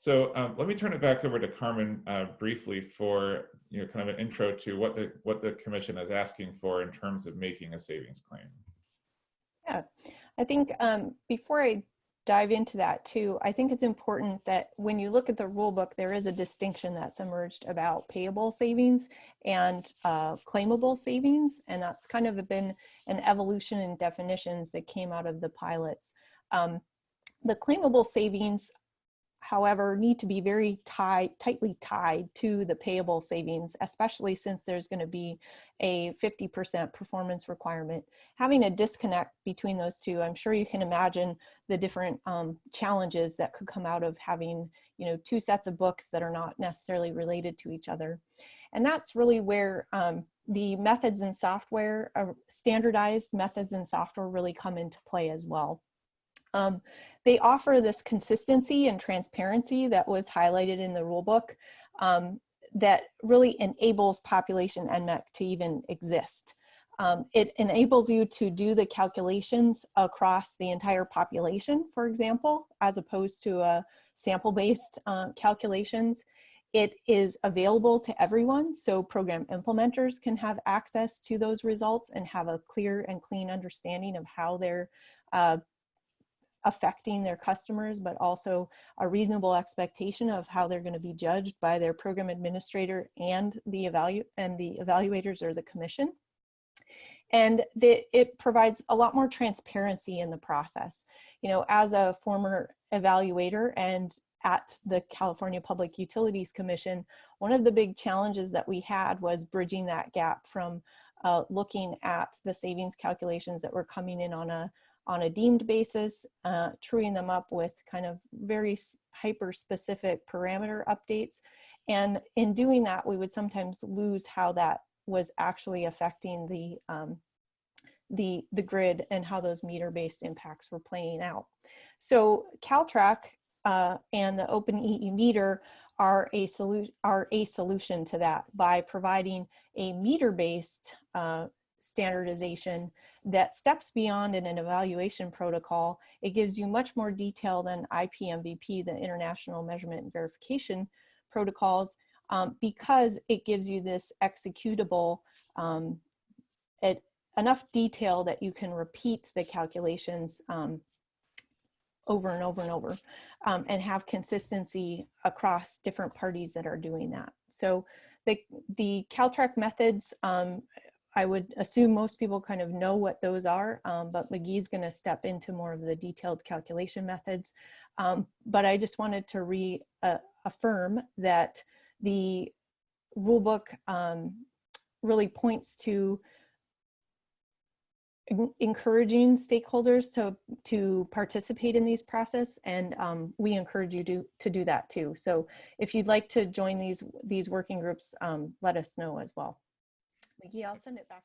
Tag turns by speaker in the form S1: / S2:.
S1: So let me turn it back over to Carmen briefly for kind of an intro to what the commission is asking for in terms of making a savings claim.
S2: Yeah, I think before I dive into that too, I think it's important that when you look at the rule book, there is a distinction that's emerged about payable savings and claimable savings, and that's kind of been an evolution in definitions that came out of the pilots. The claimable savings, however, need to be very tightly tied to the payable savings, especially since there's going to be a 50% performance requirement. Having a disconnect between those two, I'm sure you can imagine the different challenges that could come out of having, two sets of books that are not necessarily related to each other. And that's really where the methods and software, standardized methods and software really come into play as well. They offer this consistency and transparency that was highlighted in the rulebook that really enables population NMEC to even exist. It enables you to do the calculations across the entire population, for example, as opposed to a sample-based calculations. It is available to everyone, so program implementers can have access to those results and have a clear and clean understanding of how they're affecting their customers, but also a reasonable expectation of how they're going to be judged by their program administrator and the evaluators or the commission. And it provides a lot more transparency in the process. As a former evaluator and at the California Public Utilities Commission, one of the big challenges that we had was bridging that gap from looking at the savings calculations that were coming in on a deemed basis, truing them up with kind of very hyper-specific parameter updates. And in doing that, we would sometimes lose how that was actually affecting the grid and how those meter-based impacts were playing out. So Caltrac and the OpenEE meter are a solution to that by providing a meter-based standardization that steps beyond in an evaluation protocol. It gives you much more detail than IPMVP, the International Measurement and Verification protocols, because it gives you this executable, enough detail that you can repeat the calculations over and over and over, and have consistency across different parties that are doing that. So the Caltrac methods, I would assume most people kind of know what those are, but McGee's going to step into more of the detailed calculation methods. But I just wanted to reaffirm that the rulebook really points to encouraging stakeholders to participate in these process, and we encourage you to do that too. So if you'd like to join these working groups, let us know as well. McGee, I'll send it back.